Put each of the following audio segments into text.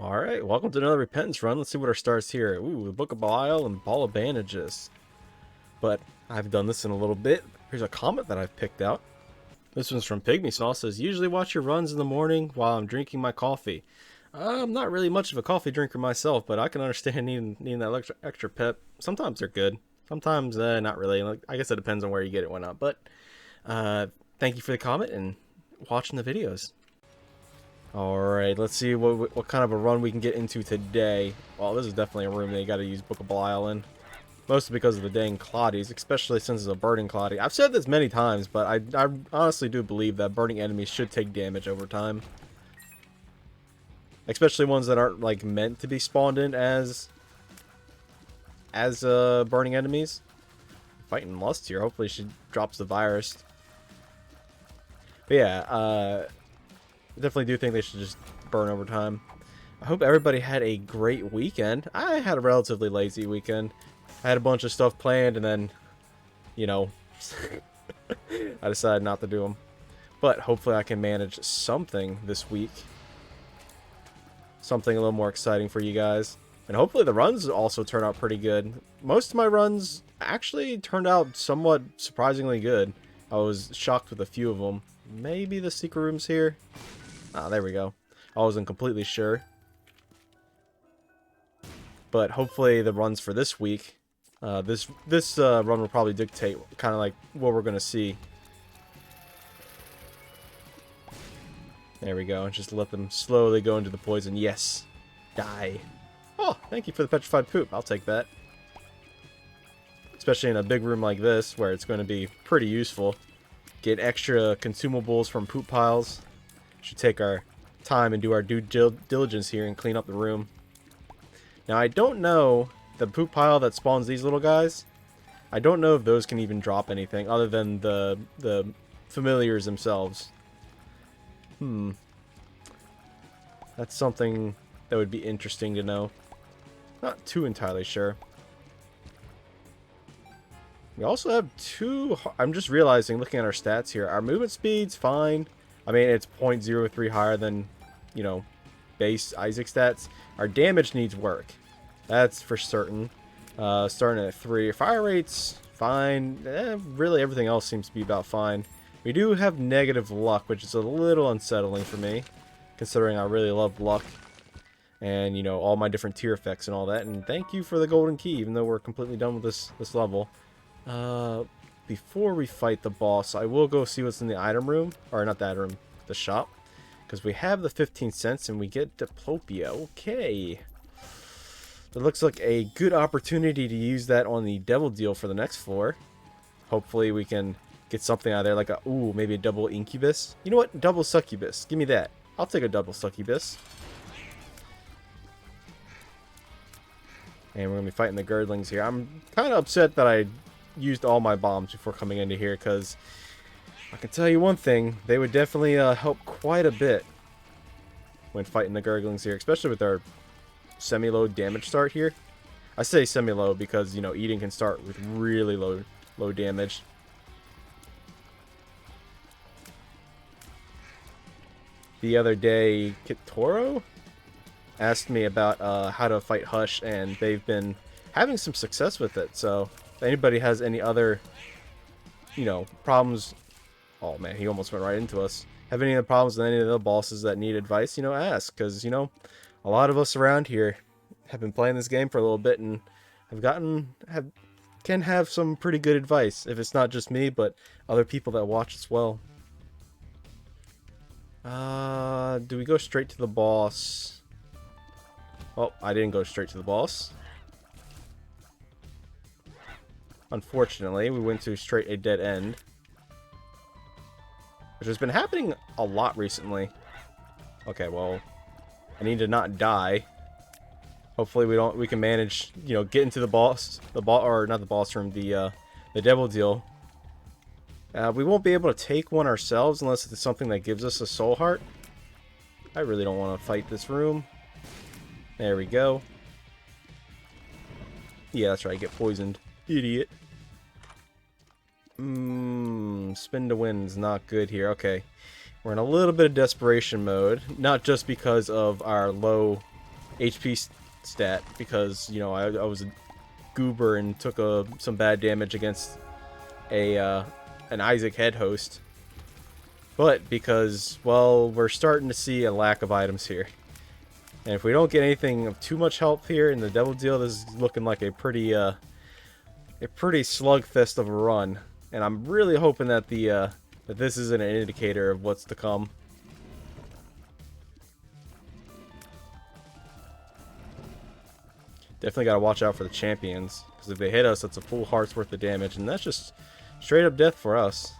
Alright, welcome to another Repentance run. Let's see what our stars here. Ooh, the Book of Belial and Ball of Bandages. But I've done this in a little bit. Here's a comment that I've picked out. This one's from Pygmy Sauce. Says, usually watch your runs in the morning while I'm drinking my coffee. I'm not really much of a coffee drinker myself, but I can understand needing that extra pep. Sometimes they're good. Sometimes not really. I guess it depends on where you get it, whatnot. But thank you for the comment and watching the videos. Alright, let's see what kind of a run we can get into today. Well, this is definitely a room that you gotta use Book of Belial in. Mostly because of the dang Claudies, especially since it's a burning Claudie. I've said this many times, but I honestly do believe that burning enemies should take damage over time. Especially ones that aren't, like, meant to be spawned in as burning enemies. Fighting Lust here. Hopefully she drops the virus. But yeah, definitely do think they should just burn over time. I hope everybody had a great weekend. I had a relatively lazy weekend. I had a bunch of stuff planned and then, you know, I decided not to do them. But hopefully I can manage something this week. Something a little more exciting for you guys. And hopefully the runs also turn out pretty good. Most of my runs actually turned out somewhat surprisingly good. I was shocked with a few of them. Maybe the secret room's here. Ah, there we go. I wasn't completely sure. But hopefully the runs for this week, this run will probably dictate kind of like what we're going to see. There we go. Just let them slowly go into the poison. Yes. Die. Oh, thank you for the petrified poop. I'll take that. Especially in a big room like this where it's going to be pretty useful. Get extra consumables from poop piles. Should take our time and do our due diligence here and clean up the room. Now I don't know the poop pile that spawns these little guys. I don't know if those can even drop anything other than the familiars themselves. That's something that would be interesting to know. Not too entirely sure. We also have two. I'm just realizing, looking at our stats here, our movement speed's fine. I mean, it's 0.03 higher than, you know, base Isaac stats. Our damage needs work. That's for certain. Starting at 3. Fire rate's fine. Really, everything else seems to be about fine. We do have negative luck, which is a little unsettling for me, considering I really love luck. And, you know, all my different tier effects and all that. And thank you for the golden key, even though we're completely done with this level. Before we fight the boss, I will go see what's in the item room. Or not the item room, the shop. Because we have the 15 cents and we get Diplopia. Okay. It looks like a good opportunity to use that on the devil deal for the next floor. Hopefully we can get something out of there. Like a, ooh, maybe a double incubus. You know what? Double succubus. Give me that. I'll take a double succubus. And we're going to be fighting the Girdlings here. I'm kind of upset that I used all my bombs before coming into here, because I can tell you one thing, they would definitely help quite a bit when fighting the Girdlings here, especially with our semi-low damage start here. I say semi-low because, you know, eating can start with really low damage. The other day, Kitoro asked me about how to fight Hush, and they've been having some success with it. So if anybody has any other, you know, problems, oh man, he almost went right into us. Have any other problems with any of the bosses that need advice, you know, ask, because, you know, a lot of us around here have been playing this game for a little bit and can have some pretty good advice, if it's not just me, but other people that watch as well. Do we go straight to the boss? Oh, I didn't go straight to the boss. Unfortunately, we went to straight a dead end, which has been happening a lot recently. Okay, well, I need to not die. Hopefully we can manage, you know, get into the or not the boss room, the devil deal. We won't be able to take one ourselves unless it's something that gives us a soul heart. I really don't want to fight this room. There we go. Yeah, that's right, get poisoned. Idiot. Spin to win's not good here. Okay. We're in a little bit of desperation mode. Not just because of our low HP stat because, you know, I was a goober and took some bad damage against an Isaac head host. But because, well, we're starting to see a lack of items here. And if we don't get anything of too much help here in the Devil Deal, this is looking like a pretty slugfest of a run. And I'm really hoping that that this isn't an indicator of what's to come. Definitely gotta watch out for the champions, because if they hit us, that's a full heart's worth of damage, and that's just straight up death for us.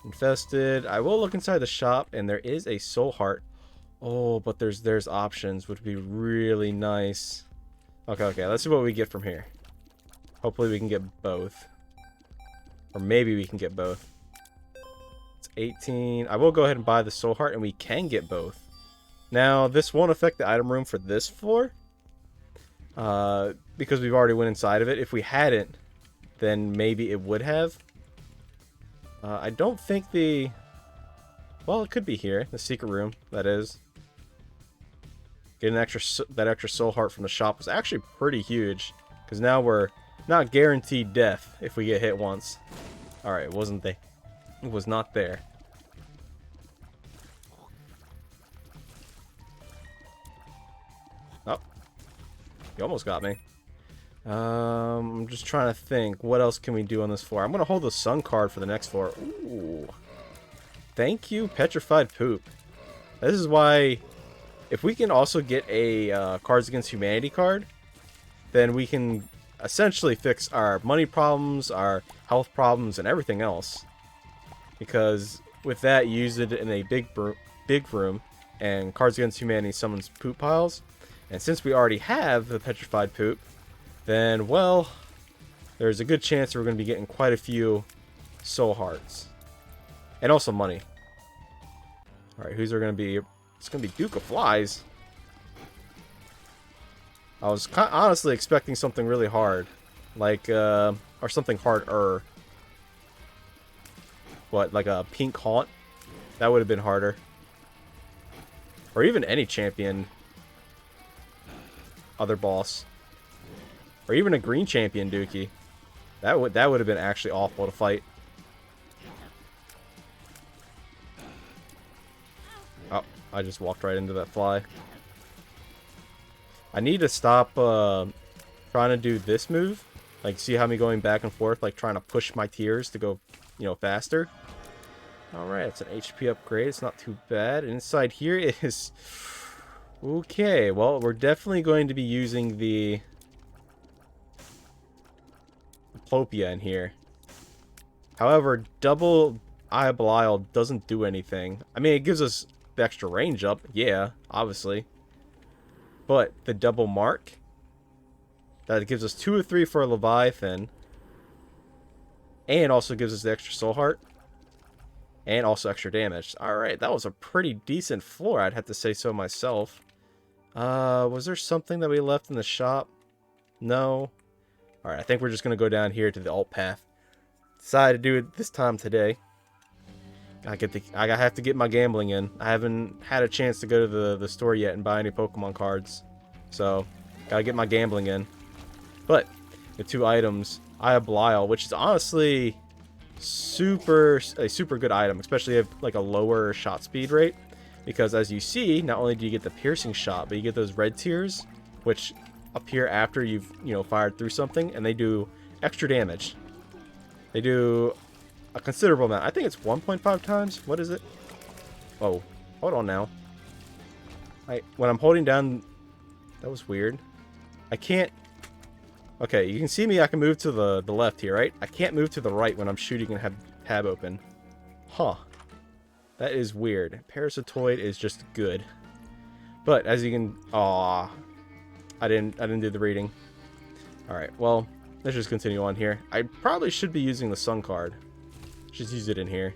Infested. I will look inside the shop, and there is a soul heart. Oh, but there's options, which would be really nice. Okay, let's see what we get from here. Hopefully we can get both. Or maybe we can get both. It's 18. I will go ahead and buy the soul heart, and we can get both. Now, this won't affect the item room for this floor, because we've already went inside of it. If we hadn't, then maybe it would have. I don't think well, it could be here, the secret room, that is. Getting that extra soul heart from the shop was actually pretty huge, because now we're not guaranteed death if we get hit once. Alright, it wasn't there. It was not there. Oh. You almost got me. I'm just trying to think. What else can we do on this floor? I'm going to hold the sun card for the next floor. Ooh. Thank you, Petrified Poop. This is why, if we can also get a Cards Against Humanity card, then we can essentially fix our money problems, our health problems, and everything else. Because with that, you use it in a big room, and Cards Against Humanity summons poop piles. And since we already have the Petrified Poop, then, well, there's a good chance we're going to be getting quite a few soul hearts. And also money. Alright, who's there going to be? It's going to be Duke of Flies. I was honestly expecting something really hard. Like, or something harder. What, like a pink haunt? That would have been harder. Or even any champion. Other boss. Or even a green champion Dookie. That would have been actually awful to fight. Oh, I just walked right into that fly. I need to stop trying to do this move. Like, see how me going back and forth, like trying to push my tiers to go, you know, faster. Alright, it's an HP upgrade. It's not too bad. And inside here is... Okay, well, we're definitely going to be using the Plopia in here. However, double Eye of Belial doesn't do anything. I mean, it gives us the extra range up. Yeah, obviously. But the double mark, that gives us 2 or 3 for a Leviathan. And also gives us the extra soul heart. And also extra damage. Alright, that was a pretty decent floor, I'd have to say so myself. Was there something that we left in the shop? No. Alright, I think we're just going to go down here to the alt path. Decided to do it this time today. I have to get my gambling in. I haven't had a chance to go to the store yet and buy any Pokemon cards. So, gotta get my gambling in. But, the 2 items, Eye of Belial, which is honestly a super good item, especially if like a lower shot speed rate. Because as you see, not only do you get the piercing shot, but you get those red tears, which appear after you've, you know, fired through something, and they do extra damage. They do a considerable amount. I think it's 1.5 times. What is it? Oh, hold on now. When I'm holding down, that was weird. I can't. Okay, you can see me. I can move to the left here, right? I can't move to the right when I'm shooting and have tab open. Huh. That is weird. Parasitoid is just good. But as you can, I didn't do the reading. All right. Well, let's just continue on here. I probably should be using the sun card. Just use it in here.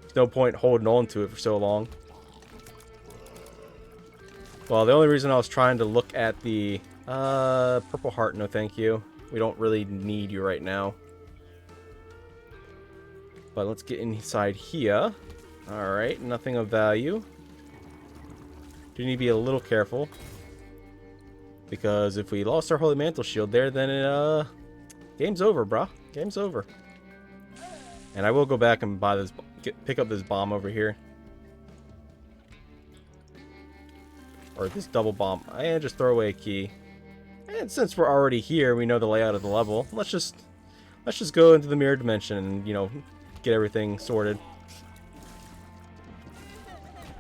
There's no point holding on to it for so long. Well, the only reason I was trying to look at the purple heart, no thank you. We don't really need you right now. But let's get inside here. Alright, nothing of value. Do need to be a little careful. Because if we lost our Holy Mantle Shield there, then it, game's over, bruh. Game's over. And I will go back and buy this, pick up this bomb over here. Or this double bomb. And just throw away a key. And since we're already here, we know the layout of the level. Let's just go into the mirror dimension and, you know, get everything sorted.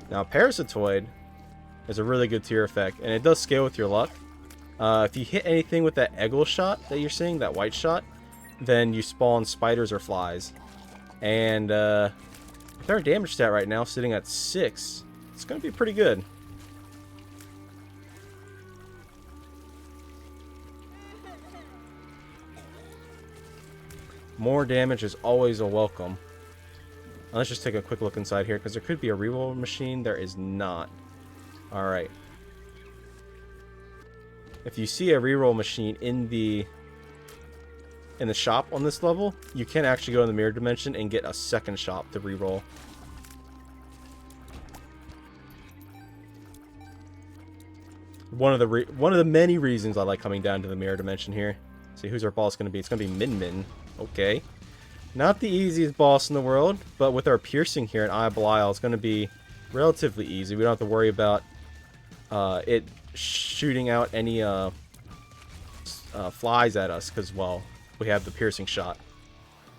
Now, Parasitoid is a really good tier effect, and it does scale with your luck. If you hit anything with that Eggle shot that you're seeing, that white shot, then you spawn spiders or flies. And with our damage stat right now sitting at 6, it's going to be pretty good. More damage is always a welcome. Let's just take a quick look inside here, because there could be a reroll machine. There is not. Alright. If you see a reroll machine in the shop on this level, you can actually go in the mirror dimension and get a second shop to reroll. One of the many reasons I like coming down to the mirror dimension here. See, who's our boss going to be? It's going to be Min Min. Okay. Not the easiest boss in the world, but with our piercing here in Eye of Belial, it's going to be relatively easy. We don't have to worry about it shooting out any flies at us, because, well, we have the piercing shot.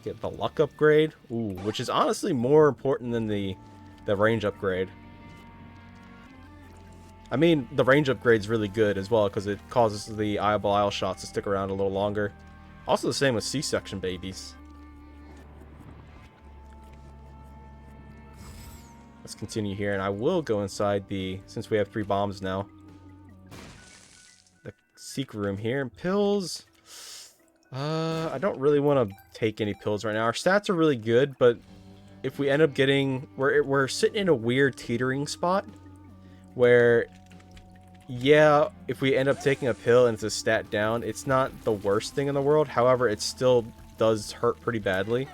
Get the luck upgrade, ooh, which is honestly more important than the range upgrade. I mean, the range upgrade's really good as well, because it causes the Eye of Belial shots to stick around a little longer. Also the same with C-section babies. Let's continue here, and I will go inside since we have 3 bombs now, the secret room here. And pills, I don't really want to take any pills right now. Our stats are really good, but if we end up getting, we're sitting in a weird teetering spot where, yeah, if we end up taking a pill and it's a stat down, it's not the worst thing in the world. However, it still does hurt pretty badly.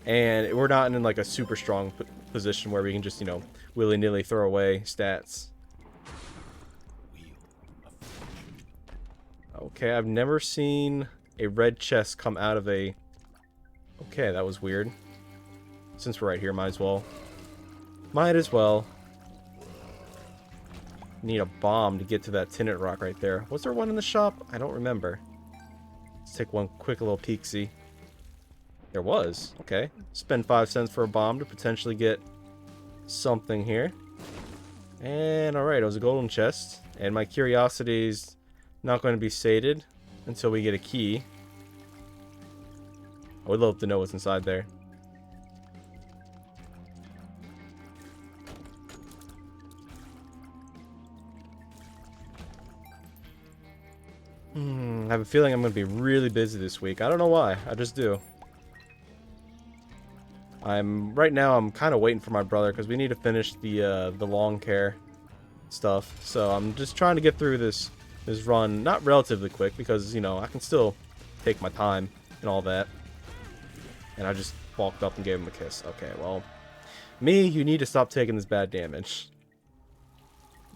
And we're not in like a super strong position where we can just, you know, willy-nilly throw away stats. Okay, I've never seen a red chest come out of a... Okay, that was weird. Since we're right here, might as well. Might as well. Need a bomb to get to that tinted rock right there. Was there one in the shop? I don't remember. Let's take one quick little peek-see. There was. Okay. Spend 5 cents for a bomb to potentially get something here. And alright, it was a golden chest. And my curiosity's not going to be sated until we get a key. I would love to know what's inside there. I have a feeling I'm going to be really busy this week. I don't know why. I just do. Right now I'm kind of waiting for my brother because we need to finish the lawn care stuff. So I'm just trying to get through this run, not relatively quick, because, you know, I can still take my time and all that. And I just walked up and gave him a kiss. Okay, well, me, you need to stop taking this bad damage.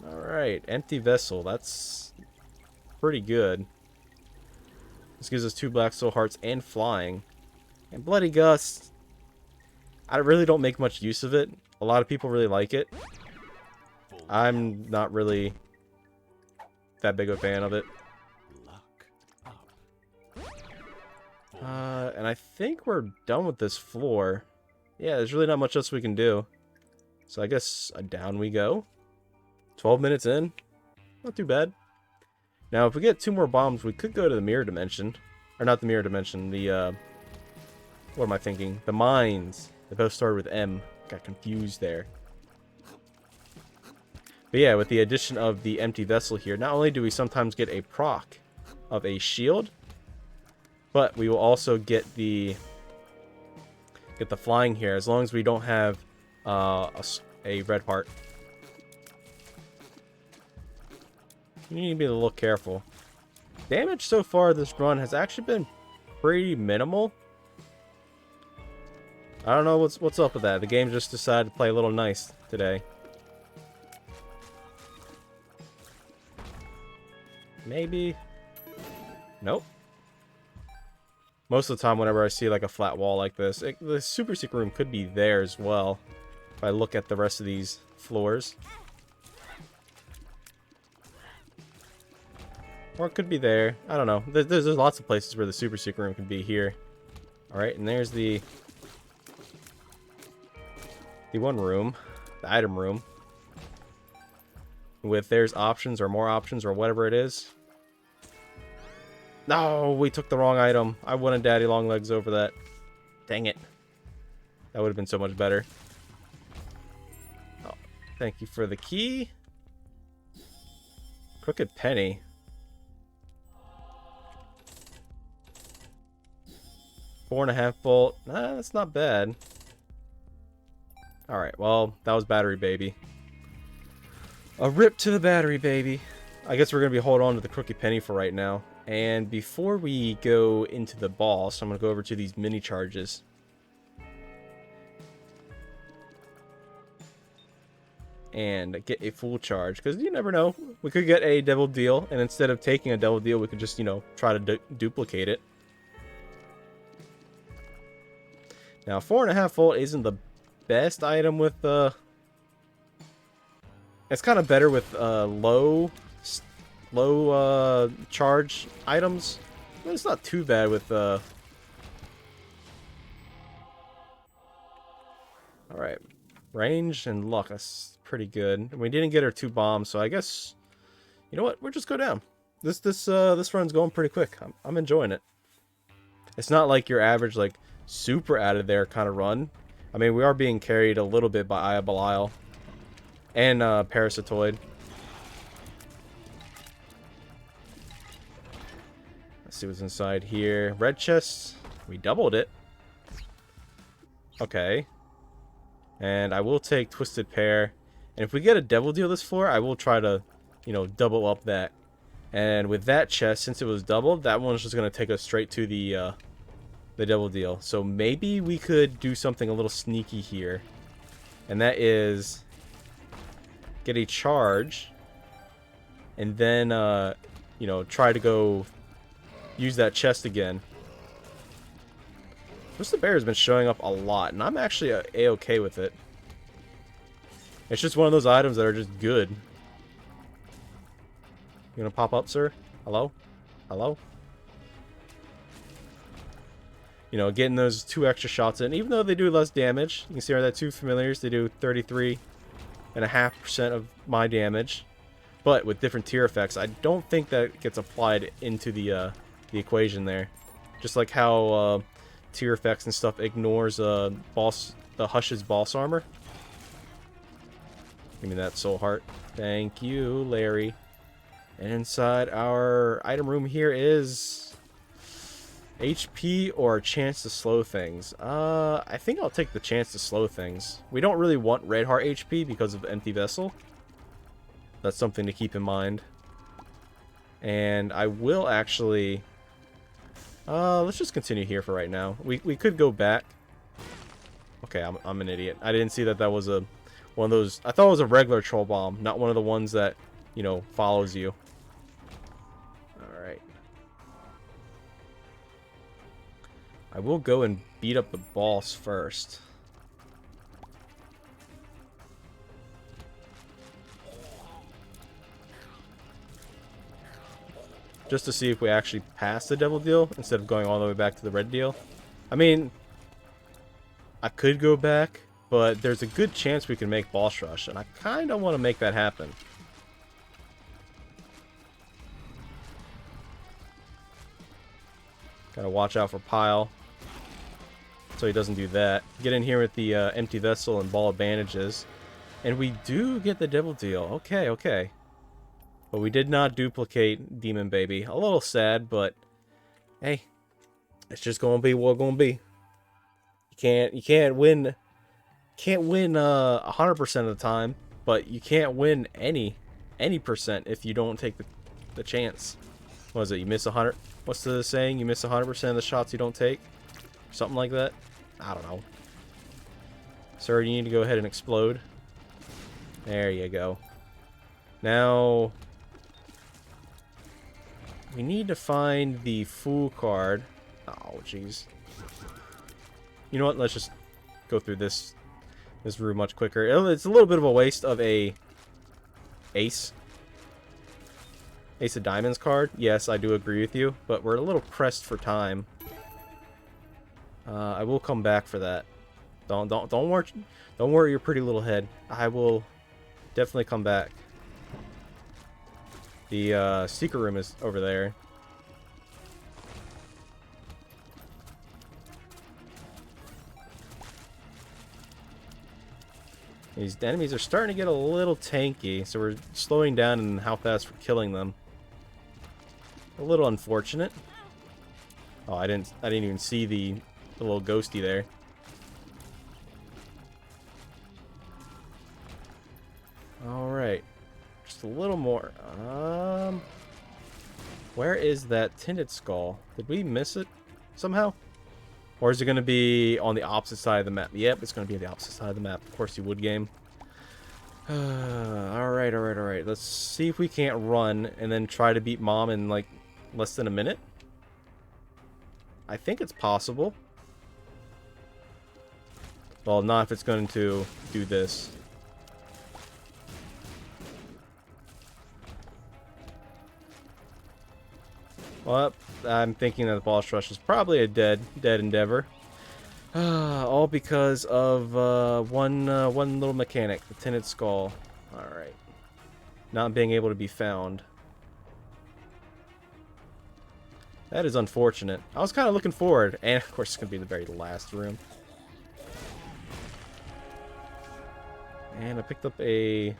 Alright, empty vessel. That's pretty good. This gives us 2 black soul hearts and flying. And Bloody Gust, I really don't make much use of it. A lot of people really like it. I'm not really that big of a fan of it. And I think we're done with this floor. Yeah, there's really not much else we can do. So I guess down we go. 12 minutes in. Not too bad. Now, if we get 2 more bombs, we could go to the mirror dimension. Or not the mirror dimension, the, what am I thinking? The mines. They both started with M. Got confused there. But yeah, with the addition of the empty vessel here, not only do we sometimes get a proc of a shield, but we will also get the flying here, as long as we don't have a red heart. You need to be a little careful. Damage so far this run has actually been pretty minimal. I don't know what's up with that. The game just decided to play a little nice today. Maybe. Nope. Most of the time, whenever I see like a flat wall like this, the super secret room could be there as well. If I look at the rest of these floors. Or it could be there. I don't know. There's lots of places where the super secret room could be here. Alright, and there's the one room. The item room. With there's options or more options or whatever it is. No, we took the wrong item. I wanted Daddy Longlegs over that. Dang it. That would have been so much better. Oh, thank you for the key. Crooked Penny. 4.5 volt. That's not bad. Alright, well, that was battery baby. A rip to the battery baby. I guess we're going to be holding on to the Crooked Penny for right now. And before we go into the boss, I'm going to go over to these mini charges. And get a full charge, because you never know. We could get a devil deal, and instead of taking a devil deal, we could just, you know, try to duplicate it. Now, 4.5 volt isn't the best item with it's kind of better with low charge items, but it's not too bad with Alright, range and luck, that's pretty good. We didn't get our 2 bombs, so I guess, you know what, we'll just go down. This run's going pretty quick. I'm enjoying it. It's not like your average like super out of there kind of run. I mean, we are being carried a little bit by Aya Belial and Parasitoid. Let's see what's inside here. Red chest. We doubled it. Okay. And I will take Twisted Pear. And if we get a devil deal this floor, I will try to, you know, double up that. And with that chest, since it was doubled, that one's just going to take us straight to the devil deal. So maybe we could do something a little sneaky here. And that is get a charge. And then, you know, try to go use that chest again. Twisted Bear has been showing up a lot, and I'm actually a-okay with it. It's just one of those items that are just good. You gonna pop up, sir? Hello? Hello? You know, getting those 2 extra shots in, even though they do less damage. You can see that 2 familiars, they do 33.5% of my damage. But with different tier effects, I don't think that gets applied into the equation there. Just like how tier effects and stuff ignores the Hush's boss armor. Give me that soul heart. Thank you, Larry. And inside our item room here is HP or a chance to slow things. I think I'll take the chance to slow things. We don't really want red heart HP because of the empty vessel. That's something to keep in mind. And I will actually let's just continue here for right now. We could go back. Okay, I'm an idiot. I didn't see that was one of those. I thought it was a regular troll bomb, not one of the ones that, you know, follows you. All right. I will go and beat up the boss first. Just to see if we actually pass the devil deal instead of going all the way back to the red deal. I mean, I could go back, but there's a good chance we can make boss rush, and I kind of want to make that happen. Gotta watch out for Pile, so he doesn't do that. Get in here with the empty vessel and ball of bandages, and we do get the devil deal. Okay, okay. But we did not duplicate Demon Baby. A little sad, but hey, it's just gonna be what it's gonna be. You can't win 100% of the time, but you can't win any percent if you don't take the chance. What is it? You miss 100. What's the saying? You miss 100% of the shots you don't take. Something like that. I don't know. Sir, you need to go ahead and explode. There you go. Now, We need to find the Fool card. Oh, jeez. You know what? Let's just go through this room much quicker. It's a little bit of a waste of a Ace of Diamonds card. Yes, I do agree with you, but we're a little pressed for time. I will come back for that. Don't worry your pretty little head. I will definitely come back. The secret room is over there. These enemies are starting to get a little tanky, so we're slowing down in how fast we're killing them. A little unfortunate. Oh, I didn't even see the little ghosty there. All right, just a little more. Where is that tinted skull? Did we miss it somehow? Or is it going to be on the opposite side of the map? Yep, it's going to be on the opposite side of the map. Of course you would, game. Alright. Let's see if we can't run and then try to beat Mom in, like, less than a minute. I think it's possible. Well, not if it's going to do this. Well, I'm thinking that the boss rush is probably a dead endeavor. All because of one little mechanic, the tinted skull. Alright. Not being able to be found. That is unfortunate. I was kind of looking forward. And, of course, it's going to be the very last room. And I picked up a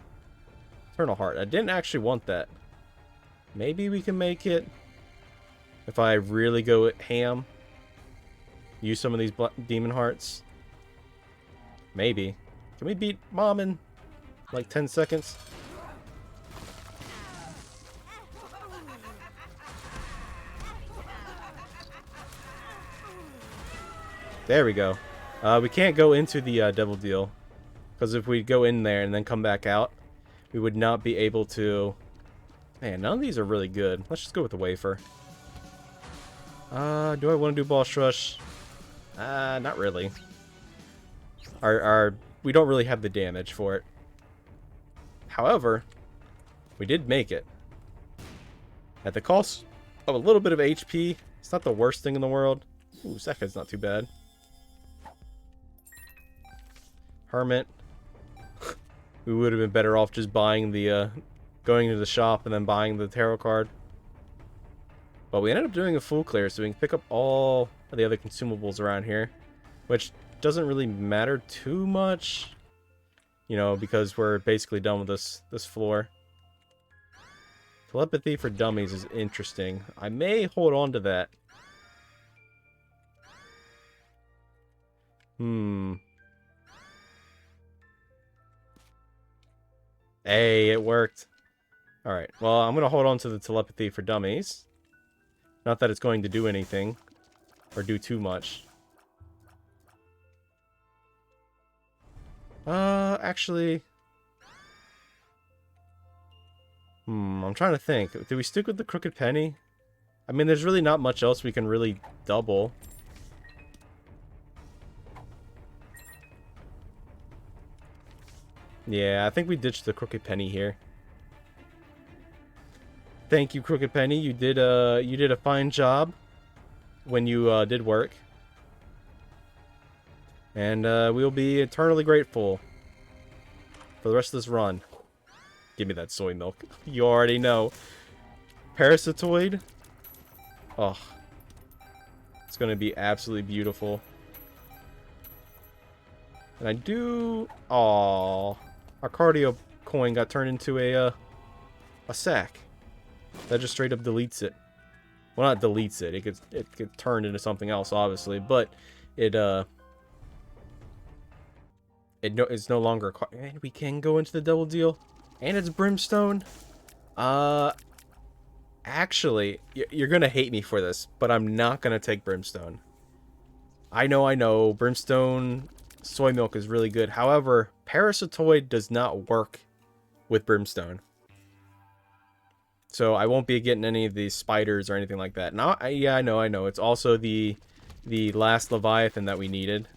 Eternal Heart. I didn't actually want that. Maybe we can make it if I really go ham. Use some of these demon hearts. Maybe. Can we beat Mom in like 10 seconds? There we go. We can't go into the Devil Deal. Because if we go in there and then come back out, we would not be able to... Man, none of these are really good. Let's just go with the wafer. Do I want to do Boss Rush? Not really. We don't really have the damage for it. However, we did make it. At the cost of a little bit of HP, it's not the worst thing in the world. Ooh, Sekka's not too bad. Hermit. We would have been better off just buying the, going to the shop and then buying the tarot card. But we ended up doing a full clear, so we can pick up all of the other consumables around here. Which doesn't really matter too much. You know, because we're basically done with this floor. Telepathy for dummies is interesting. I may hold on to that. Hey, it worked. Alright, well, I'm going to hold on to the telepathy for dummies. Not that it's going to do anything. Or do too much. Actually... I'm trying to think. Do we stick with the Crooked Penny? I mean, there's really not much else we can really double. Yeah, I think we ditched the Crooked Penny here. Thank you, Crooked Penny. You did a fine job when you did work. And we'll be eternally grateful for the rest of this run. Give me that soy milk. You already know. Parasitoid. Oh. It's going to be absolutely beautiful. And I do... Aww. Our cardio coin got turned into a sack. That just straight up deletes it. Well, not deletes it. It gets turned into something else, obviously. But it's no longer... And we can go into the double deal. And it's Brimstone. Actually, you're going to hate me for this, but I'm not going to take Brimstone. I know. Brimstone soy milk is really good. However, Parasitoid does not work with Brimstone. So I won't be getting any of these spiders or anything like that. Now, yeah, I know. It's also the last Leviathan that we needed.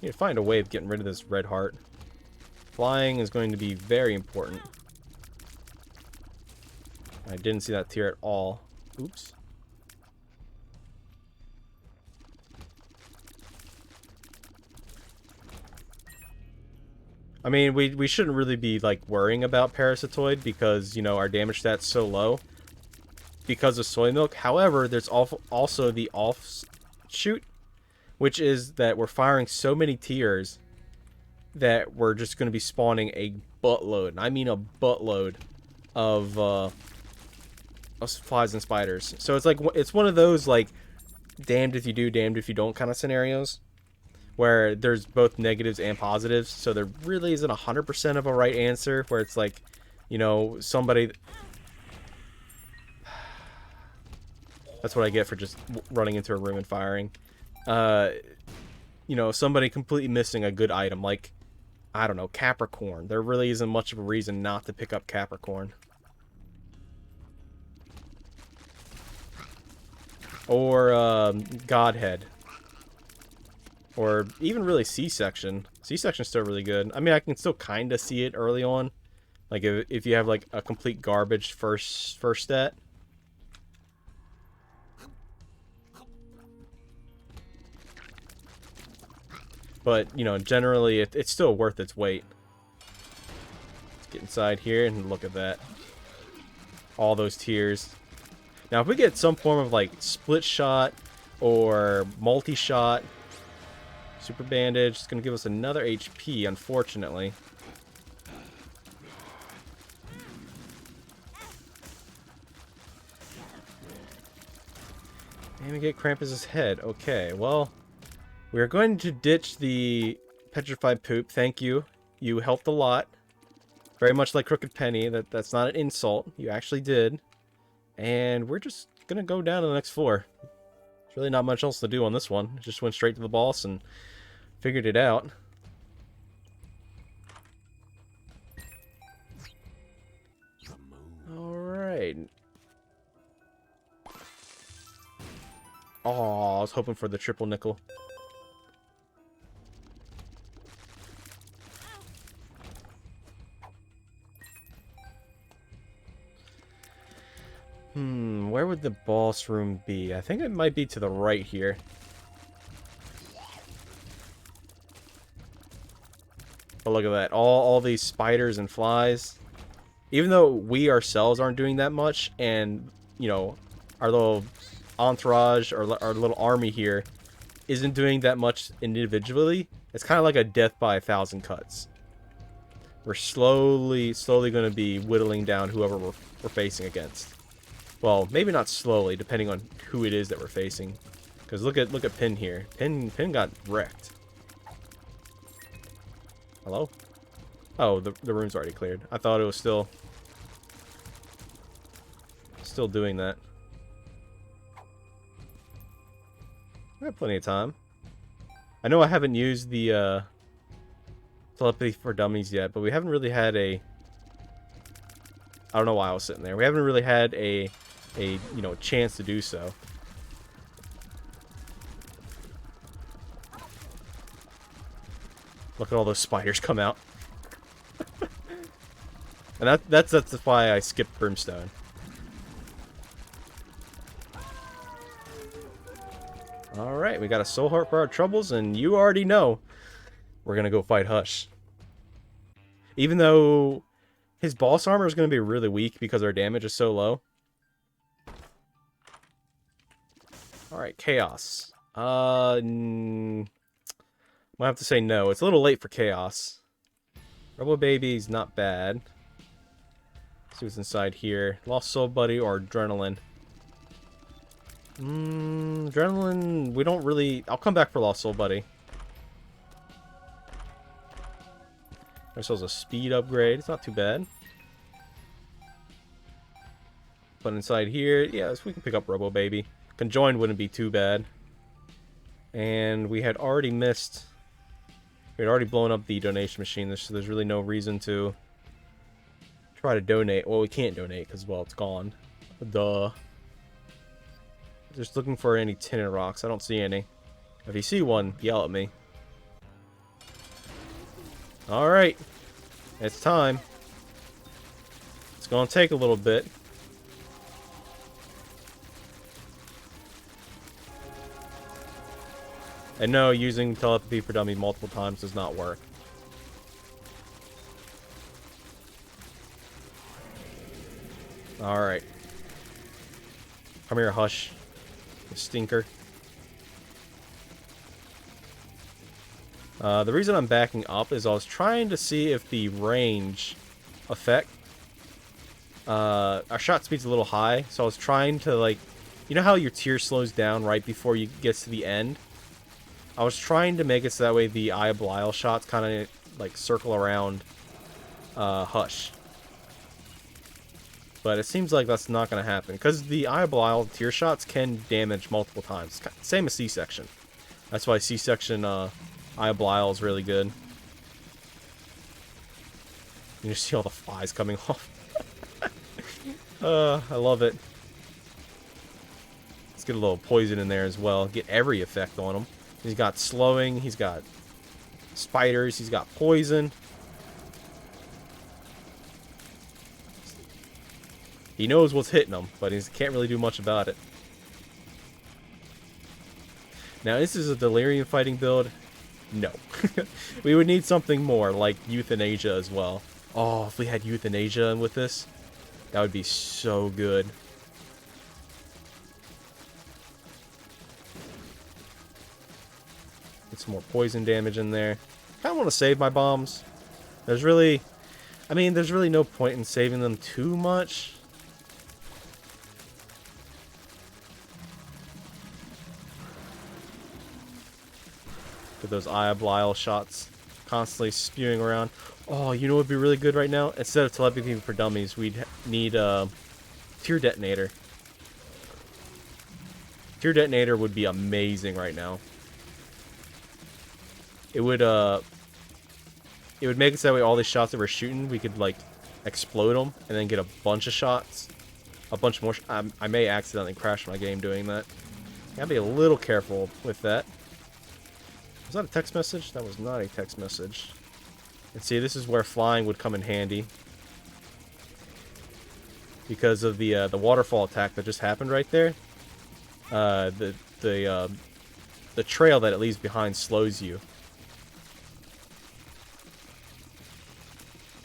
Need to find a way of getting rid of this red heart. Flying is going to be very important. I didn't see that tier at all. Oops. I mean, we shouldn't really be, like, worrying about Parasitoid because, you know, our damage stat's so low because of soy milk. However, there's also the offshoot, which is that we're firing so many tiers that we're just going to be spawning a buttload, and I mean a buttload, of flies and spiders. So it's like, it's one of those, like, damned if you do, damned if you don't kind of scenarios, where there's both negatives and positives, so there really isn't 100% of a right answer, where it's like, you know, somebody... That's what I get for just running into a room and firing. You know, somebody completely missing a good item, like, I don't know, Capricorn. There really isn't much of a reason not to pick up Capricorn. Or, Godhead. Or even really C-Section. C-Section's still really good. I mean, I can still kind of see it early on. Like, if you have, like, a complete garbage first stat. But, you know, generally, it's still worth its weight. Let's get inside here and look at that. All those tiers. Now, if we get some form of, like, split shot or multi-shot... Super bandage, it's going to give us another HP, unfortunately. And we get Krampus's head. Okay, well, we're going to ditch the petrified poop. Thank you. You helped a lot. Very much like Crooked Penny. That's not an insult. You actually did. And we're just going to go down to the next floor. There's really not much else to do on this one. Just went straight to the boss and figured it out. Alright. Oh, I was hoping for the triple nickel. Where would the boss room be? I think it might be to the right here. But look at that. All these spiders and flies. Even though we ourselves aren't doing that much, and, you know, our little entourage, or our little army here, isn't doing that much individually, it's kind of like a death by 1,000 cuts. We're slowly going to be whittling down whoever we're facing against. Well, maybe not slowly, depending on who it is that we're facing. Because look at Pin here. Pin got wrecked. Hello? Oh, the room's already cleared. I thought it was still doing that. We have plenty of time. I know I haven't used the telepathy for dummies yet, but we haven't really had a... I don't know why I was sitting there. We haven't really had a you know, chance to do so. Look at all those spiders come out. And that's why I skipped Brimstone. Alright, we got a soul heart for our troubles, and you already know we're gonna go fight Hush. Even though his boss armor is gonna be really weak because our damage is so low. Alright, Chaos. Might have to say no. It's a little late for Chaos. Robo Baby's not bad. Let's see what's inside here. Lost Soul Buddy or Adrenaline? Adrenaline, we don't really... I'll come back for Lost Soul Buddy. Ourselves a speed upgrade. It's not too bad. But inside here, yes, we can pick up Robo Baby. Conjoined wouldn't be too bad. And we had already missed... We had already blown up the donation machine, so there's really no reason to try to donate. Well, we can't donate because, well, it's gone. Duh. Just looking for any tinted rocks. I don't see any. If you see one, yell at me. Alright. It's time. It's gonna take a little bit. And no, using telepathy for dummy multiple times does not work. Alright. Come here, Hush. You stinker. The reason I'm backing up is I was trying to see if the range effect... our shot speed's a little high, so I was trying to, like... You know how your tier slows down right before you get to the end? I was trying to make it so that way the Eye of Belial shots kind of, like, circle around Hush. But it seems like that's not going to happen. Because the Eye of Belial tier shots can damage multiple times. Same as C-Section. That's why C-Section Eye of Belial is really good. You just see all the flies coming off. I love it. Let's get a little poison in there as well. Get every effect on him. He's got slowing. He's got spiders. He's got poison. He knows what's hitting him, but he can't really do much about it. Now, this is a delirium fighting build. No. We would need something more, like euthanasia as well. Oh, if we had euthanasia with this, that would be so good. Get some more poison damage in there. I kind of want to save my bombs. There's really... I mean, there's really no point in saving them too much. With those Eye of Belial shots constantly spewing around. Oh, you know what would be really good right now? Instead of telepathy for dummies, we'd need a tier detonator. Tier detonator would be amazing right now. It would make it so that way all these shots that we're shooting, we could like explode them and then get a bunch of shots, a bunch more. I may accidentally crash my game doing that. Gotta be a little careful with that. Was that a text message? That was not a text message. And see, this is where flying would come in handy. Because of the waterfall attack that just happened right there. The trail that it leaves behind slows you.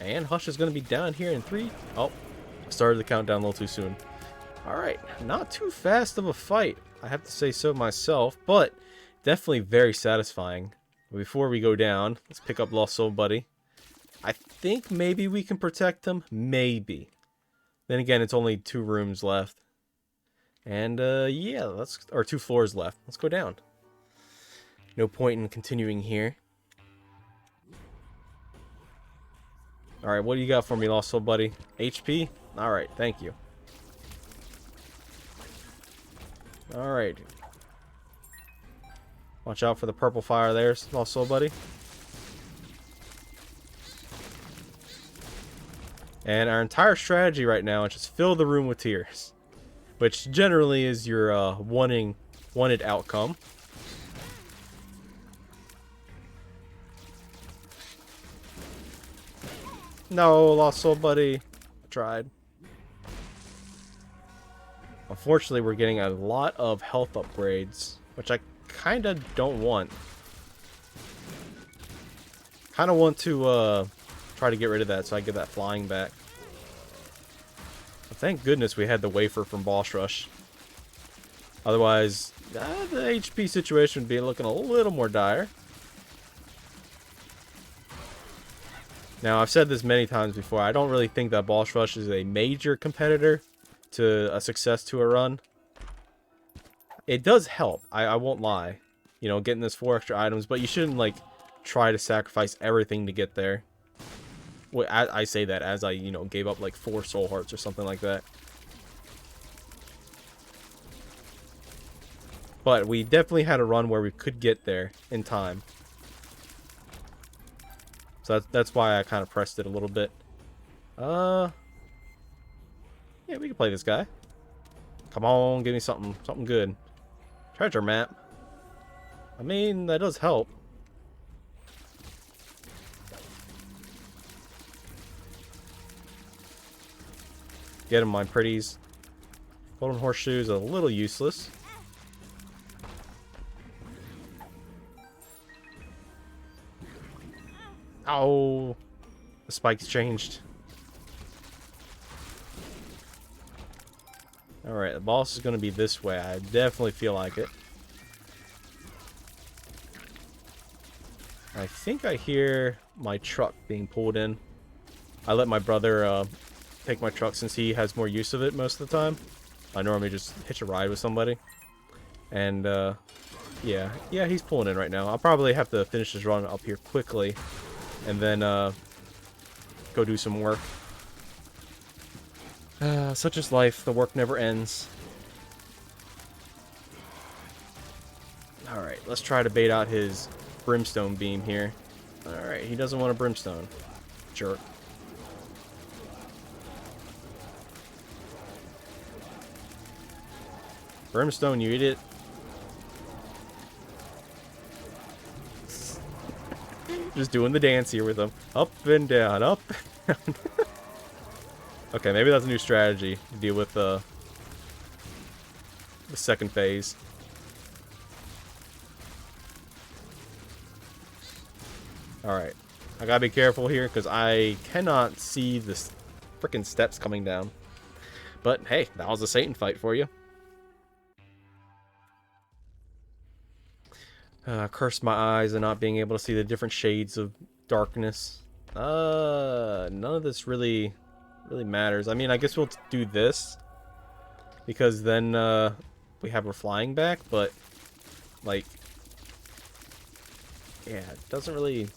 And Hush is going to be down here in 3. Oh, I started the countdown a little too soon. Alright, not too fast of a fight, I have to say so myself, but definitely very satisfying. Before we go down, let's pick up Lost Soul Buddy. I think maybe we can protect him. Maybe. Then again, it's only 2 rooms left. And, yeah, or 2 floors left. Let's go down. No point in continuing here. Alright, what do you got for me, Lost Soul Buddy? HP? Alright, thank you. Alright. Watch out for the purple fire there, Lost Soul Buddy. And our entire strategy right now is just fill the room with tears. Which generally is your wanted outcome. No, Lost Soul Buddy. I tried. Unfortunately, we're getting a lot of health upgrades, which I kind of don't want. Kind of want to try to get rid of that so I get that flying back. But thank goodness we had the wafer from Boss Rush. Otherwise, the HP situation would be looking a little more dire. Now, I've said this many times before, I don't really think that Boss Rush is a major competitor to a success to a run. It does help, I won't lie. You know, getting those 4 extra items, but you shouldn't, like, try to sacrifice everything to get there. Well, I say that as I, you know, gave up, like, 4 soul hearts or something like that. But we definitely had a run where we could get there in time. So that's why I kind of pressed it a little bit. Yeah, we can play this guy. Come on, give me something good. Treasure map. I mean, that does help. Get him, my pretties. Golden horseshoes are a little useless. Oh, the spikes changed. Alright, the boss is going to be this way. I definitely feel like it. I think I hear my truck being pulled in. I let my brother take my truck since he has more use of it most of the time. I normally just hitch a ride with somebody. And, yeah, he's pulling in right now. I'll probably have to finish this run up here quickly. And then, go do some work. Such is life. The work never ends. Alright, let's try to bait out his brimstone beam here. Alright, he doesn't want a brimstone. Jerk. Brimstone, you idiot. Just doing the dance here with him. Up and down, up and down. Okay, maybe that's a new strategy to deal with the second phase. Alright. I gotta be careful here because I cannot see the freaking steps coming down. But hey, that was a Satan fight for you. Curse my eyes and not being able to see the different shades of darkness. None of this really matters. I mean, I guess we'll do this because then we have her flying back, but like, yeah, it doesn't really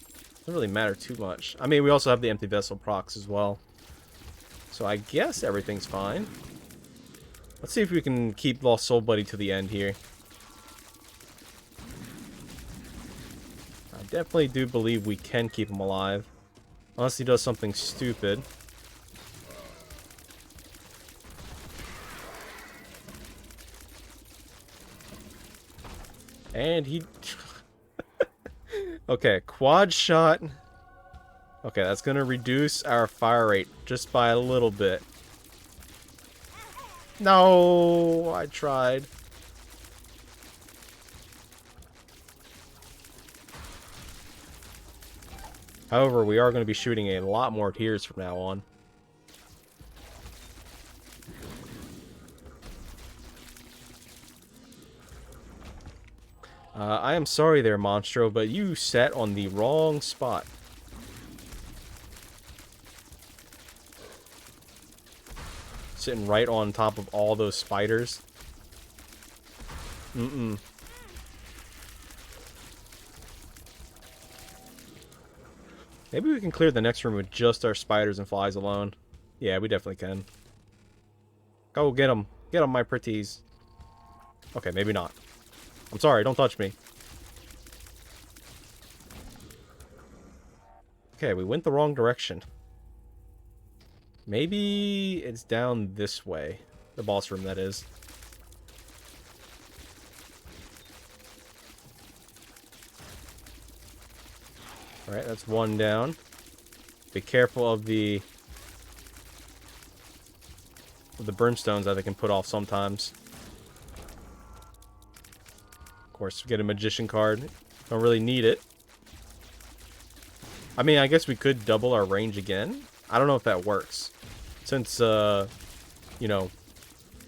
matter too much. I mean, we also have the empty vessel procs as well, so I guess everything's fine. Let's see if we can keep Lost Soul Buddy to the end here. I definitely do believe we can keep him alive, unless he does something stupid. And he... Okay, quad shot. Okay, that's going to reduce our fire rate just by a little bit. No, I tried. However, we are going to be shooting a lot more tears from now on. I am sorry there, Monstro, but you sat on the wrong spot. Sitting right on top of all those spiders. Mm-mm. Maybe we can clear the next room with just our spiders and flies alone. Yeah, we definitely can. Go get them. Get them, my pretties. Okay, maybe not. I'm sorry, don't touch me. Okay, we went the wrong direction. Maybe it's down this way. The boss room, that is. Alright, that's one down. Be careful of the brimstones that they can put off sometimes. Of course, get a magician card. Don't really need it. I mean, I guess we could double our range again. I don't know if that works. Since, you know,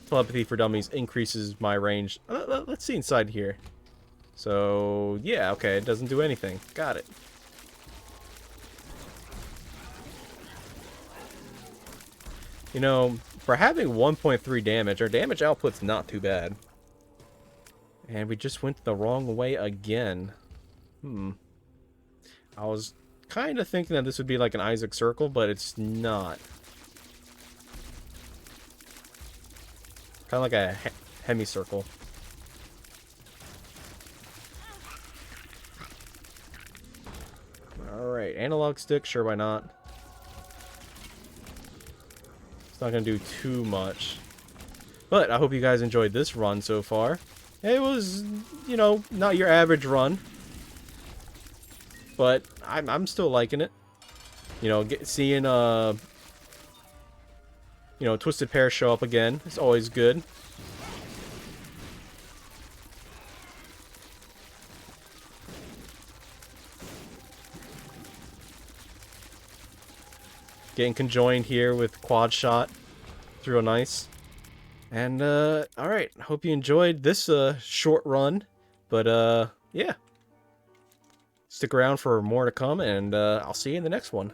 Telepathy for Dummies increases my range. Let's see inside here. So, yeah, okay, it doesn't do anything. Got it. You know, for having 1.3 damage, our damage output's not too bad. And we just went the wrong way again. I was kind of thinking that this would be like an Isaac circle, but it's not. Kind of like a hemicircle. Alright, analog stick, sure, why not? It's not going to do too much. But I hope you guys enjoyed this run so far. It was, you know, not your average run. But I'm still liking it. You know, seeing, you know, Twisted Pair show up again. It's always good. Getting conjoined here with Quad Shot. It's real nice. And, alright. Hope you enjoyed this, short run. But, yeah. Stick around for more to come, and, I'll see you in the next one.